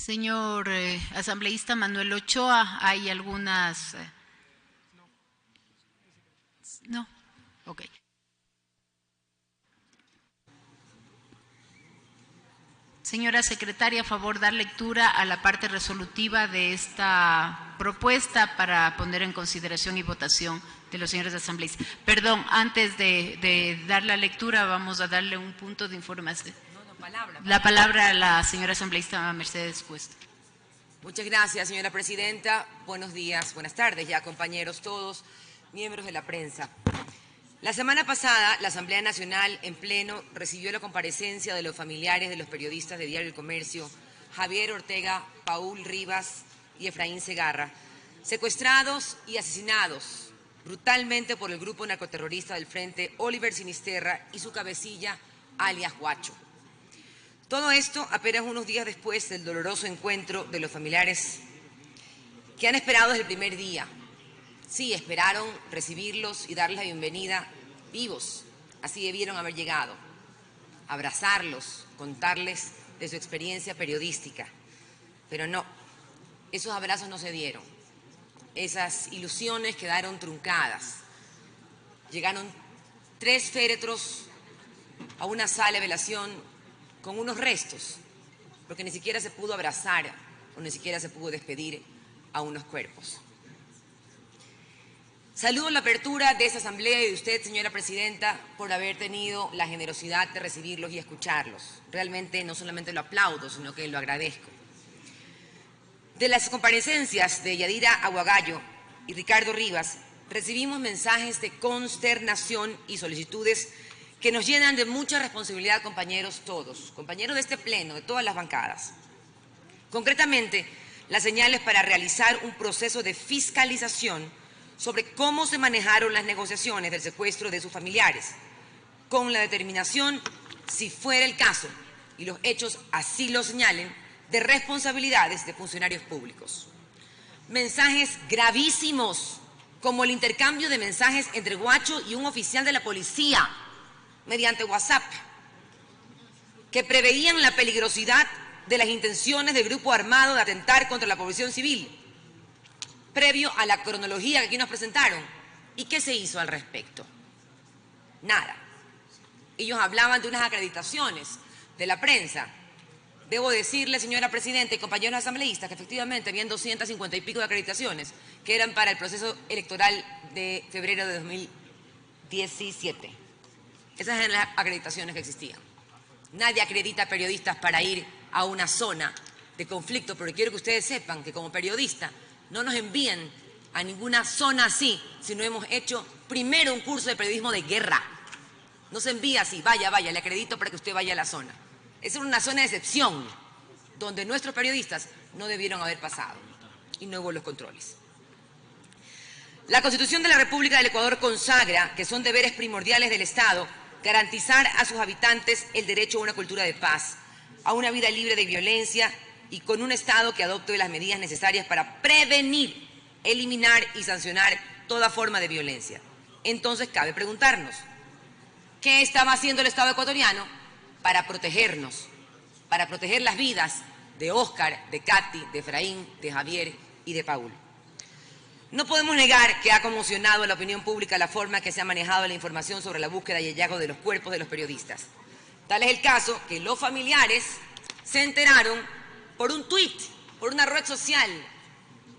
Señor asambleísta Manuel Ochoa, hay algunas... No, ok. Señora secretaria, a favor dar lectura a la parte resolutiva de esta propuesta para poner en consideración y votación de los señores asambleístas. Perdón, antes de dar la lectura vamos a darle un punto de información. La palabra a la señora asambleísta Mercedes Cuesta. Muchas gracias, señora presidenta. Buenos días, buenas tardes ya, compañeros todos, miembros de la prensa. La semana pasada, la Asamblea Nacional en pleno recibió la comparecencia de los familiares de los periodistas de Diario El Comercio, Javier Ortega, Paul Rivas y Efraín Segarra, secuestrados y asesinados brutalmente por el grupo narcoterrorista del Frente Oliver Sinisterra y su cabecilla, alias Guacho. Todo esto apenas unos días después del doloroso encuentro de los familiares que han esperado desde el primer día. Sí, esperaron recibirlos y darles la bienvenida vivos, así debieron haber llegado, abrazarlos, contarles de su experiencia periodística. Pero no, esos abrazos no se dieron, esas ilusiones quedaron truncadas. Llegaron 3 féretros a una sala de velación con unos restos, porque ni siquiera se pudo abrazar o ni siquiera se pudo despedir a unos cuerpos. Saludo la apertura de esta asamblea y de usted, señora presidenta, por haber tenido la generosidad de recibirlos y escucharlos. Realmente no solamente lo aplaudo, sino que lo agradezco. De las comparecencias de Yadira Aguagallo y Ricardo Rivas, recibimos mensajes de consternación y solicitudes que nos llenan de mucha responsabilidad, compañeros todos, compañeros de este pleno, de todas las bancadas. Concretamente, las señales para realizar un proceso de fiscalización sobre cómo se manejaron las negociaciones del secuestro de sus familiares, con la determinación, si fuera el caso, y los hechos así lo señalen, de responsabilidades de funcionarios públicos. Mensajes gravísimos, como el intercambio de mensajes entre Guacho y un oficial de la policía, mediante WhatsApp, que preveían la peligrosidad de las intenciones del grupo armado de atentar contra la población civil, previo a la cronología que aquí nos presentaron. ¿Y qué se hizo al respecto? Nada. Ellos hablaban de unas acreditaciones de la prensa. Debo decirle, señora presidenta y compañeros asambleístas, que efectivamente habían 250 y pico de acreditaciones que eran para el proceso electoral de febrero de 2017. Esas eran las acreditaciones que existían. Nadie acredita periodistas para ir a una zona de conflicto, pero quiero que ustedes sepan que como periodistas no nos envíen a ninguna zona así si no hemos hecho primero un curso de periodismo de guerra. No se envía así, vaya, le acredito para que usted vaya a la zona. Esa es una zona de excepción donde nuestros periodistas no debieron haber pasado y no hubo los controles. La Constitución de la República del Ecuador consagra que son deberes primordiales del Estado garantizar a sus habitantes el derecho a una cultura de paz, a una vida libre de violencia y con un Estado que adopte las medidas necesarias para prevenir, eliminar y sancionar toda forma de violencia. Entonces cabe preguntarnos, ¿qué estaba haciendo el Estado ecuatoriano para protegernos, para proteger las vidas de Óscar, de Katy, de Efraín, de Javier y de Paul? No podemos negar que ha conmocionado a la opinión pública la forma que se ha manejado la información sobre la búsqueda y hallazgo de los cuerpos de los periodistas. Tal es el caso que los familiares se enteraron por un tuit, por una red social,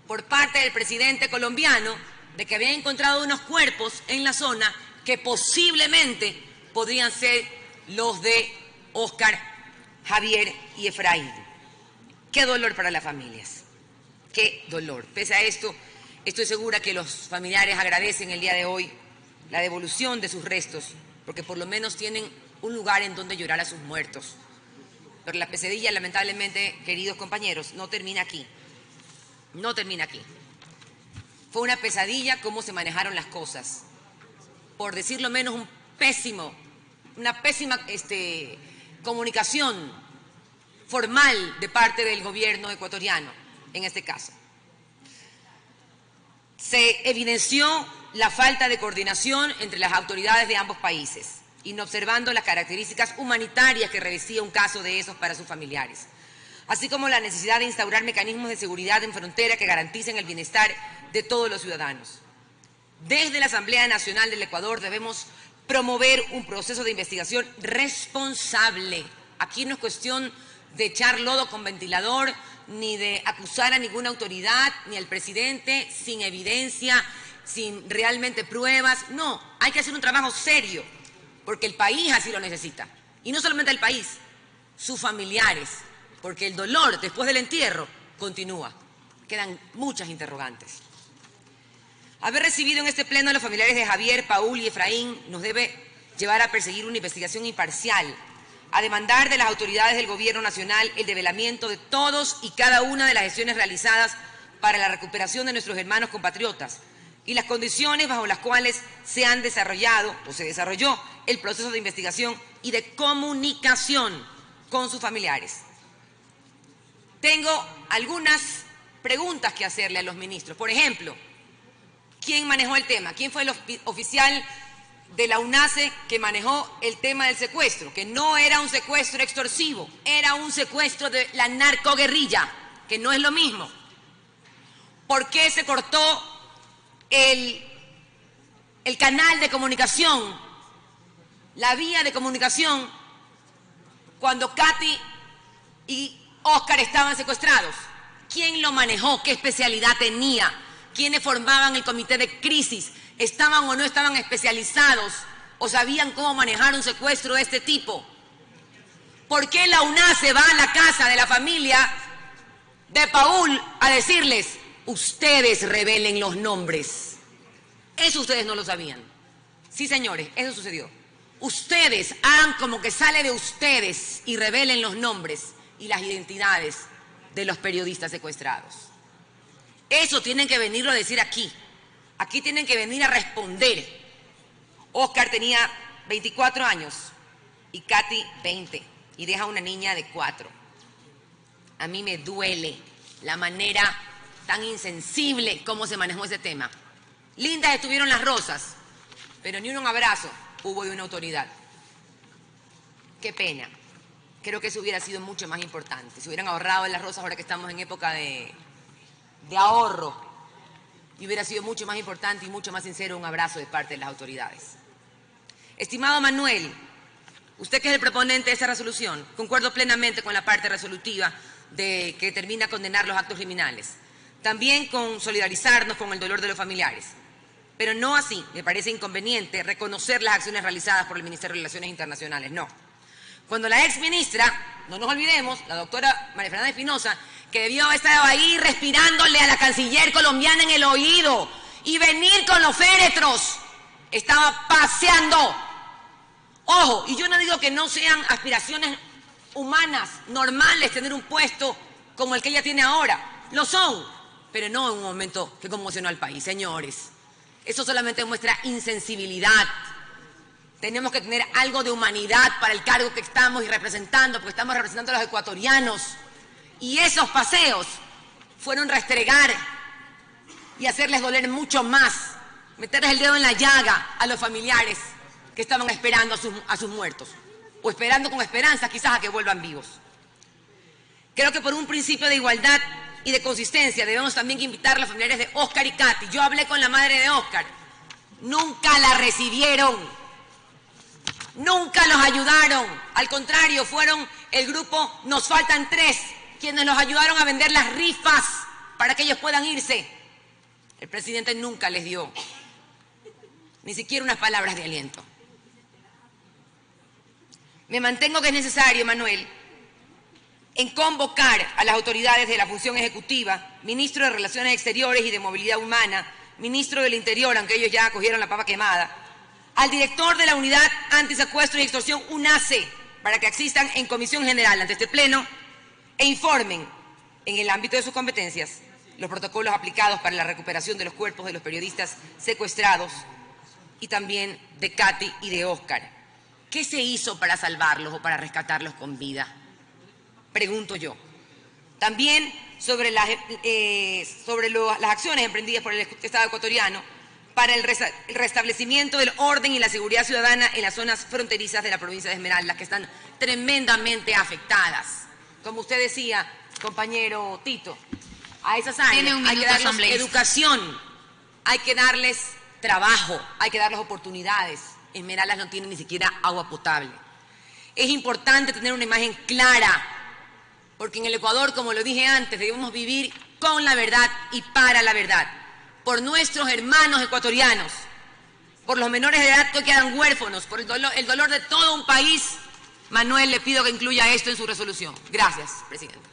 por parte del presidente colombiano, de que habían encontrado unos cuerpos en la zona que posiblemente podrían ser los de Óscar, Javier y Efraín. Qué dolor para las familias, qué dolor. Pese a esto, estoy segura que los familiares agradecen el día de hoy la devolución de sus restos, porque por lo menos tienen un lugar en donde llorar a sus muertos. Pero la pesadilla, lamentablemente, queridos compañeros, no termina aquí. No termina aquí. Fue una pesadilla cómo se manejaron las cosas. Por decirlo menos, una pésima comunicación formal de parte del gobierno ecuatoriano, en este caso. Se evidenció la falta de coordinación entre las autoridades de ambos países, inobservando las características humanitarias que revestía un caso de esos para sus familiares. así como la necesidad de instaurar mecanismos de seguridad en frontera que garanticen el bienestar de todos los ciudadanos. Desde la Asamblea Nacional del Ecuador debemos promover un proceso de investigación responsable. Aquí no es cuestión de echar lodo con ventilador, ni de acusar a ninguna autoridad, ni al presidente, sin evidencia, sin realmente pruebas. No, hay que hacer un trabajo serio, porque el país así lo necesita. Y no solamente el país, sus familiares, porque el dolor después del entierro continúa. Quedan muchas interrogantes. Haber recibido en este pleno a los familiares de Javier, Paul y Efraín nos debe llevar a perseguir una investigación imparcial, a demandar de las autoridades del Gobierno Nacional el develamiento de todos y cada una de las gestiones realizadas para la recuperación de nuestros hermanos compatriotas y las condiciones bajo las cuales se han desarrollado o se desarrolló el proceso de investigación y de comunicación con sus familiares. Tengo algunas preguntas que hacerle a los ministros. Por ejemplo, ¿quién manejó el tema? ¿Quién fue el oficial de la UNACE que manejó el tema del secuestro? Que no era un secuestro extorsivo, era un secuestro de la narcoguerrilla, que no es lo mismo. ¿Por qué se cortó el canal de comunicación, la vía de comunicación, cuando Katy y Óscar estaban secuestrados? ¿Quién lo manejó? ¿Qué especialidad tenía? ¿Quiénes formaban el comité de crisis? ¿Estaban o no estaban especializados o sabían cómo manejar un secuestro de este tipo? ¿Por qué la UNACE va a la casa de la familia de Paul a decirles: ustedes revelen los nombres? Eso ustedes no lo sabían. Sí, señores, eso sucedió. Ustedes hagan como que sale de ustedes y revelen los nombres y las identidades de los periodistas secuestrados. Eso tienen que venirlo a decir aquí. Aquí tienen que venir a responder. Óscar tenía 24 años y Katy 20 y deja una niña de 4. A mí me duele la manera tan insensible como se manejó ese tema. Lindas estuvieron las rosas, pero ni un abrazo hubo de una autoridad. Qué pena. Creo que eso hubiera sido mucho más importante. Se hubieran ahorrado en las rosas ahora que estamos en época de ahorro. Y hubiera sido mucho más importante y mucho más sincero un abrazo de parte de las autoridades. Estimado Manuel, usted que es el proponente de esta resolución, concuerdo plenamente con la parte resolutiva que determina condenar los actos criminales. También con solidarizarnos con el dolor de los familiares. Pero no así, me parece inconveniente reconocer las acciones realizadas por el Ministerio de Relaciones Internacionales, no. Cuando la exministra, no nos olvidemos, la doctora María Fernanda Espinosa, que debió haber estado ahí respirándole a la canciller colombiana en el oído y venir con los féretros, estaba paseando. Ojo, y yo no digo que no sean aspiraciones humanas, normales, tener un puesto como el que ella tiene ahora. Lo son, pero no en un momento que conmocionó al país, señores. Eso solamente muestra insensibilidad. Tenemos que tener algo de humanidad para el cargo que estamos y representando, porque estamos representando a los ecuatorianos. Y esos paseos fueron restregar y hacerles doler mucho más, meterles el dedo en la llaga a los familiares que estaban esperando a sus muertos, o esperando con esperanza quizás a que vuelvan vivos. Creo que por un principio de igualdad y de consistencia debemos también invitar a los familiares de Óscar y Katy. Yo hablé con la madre de Óscar, nunca la recibieron. Nunca los ayudaron, al contrario, fueron el grupo Nos Faltan Tres, quienes los ayudaron a vender las rifas para que ellos puedan irse. El presidente nunca les dio ni siquiera unas palabras de aliento. Me mantengo que es necesario, Manuel, en convocar a las autoridades de la función ejecutiva, ministro de Relaciones Exteriores y de Movilidad Humana, ministro del Interior, aunque ellos ya cogieron la papa quemada, al director de la Unidad Antisecuestro y Extorsión UNACE, para que asistan en comisión general ante este pleno e informen en el ámbito de sus competencias los protocolos aplicados para la recuperación de los cuerpos de los periodistas secuestrados y también de Katy y de Óscar. ¿Qué se hizo para salvarlos o para rescatarlos con vida? Pregunto yo. También sobre las acciones emprendidas por el Estado ecuatoriano para el restablecimiento del orden y la seguridad ciudadana en las zonas fronterizas de la provincia de Esmeraldas, que están tremendamente afectadas. Como usted decía, compañero Tito. A esas áreas Tiene un hay que minuto, darles asambleísta. educación, hay que darles trabajo, hay que darles oportunidades. Esmeraldas no tiene ni siquiera agua potable. Es importante tener una imagen clara, porque en el Ecuador, como lo dije antes, debemos vivir con la verdad y para la verdad. Por nuestros hermanos ecuatorianos, por los menores de edad que quedan huérfanos, por el dolor de todo un país, Manuel, le pido que incluya esto en su resolución. Gracias, Presidenta.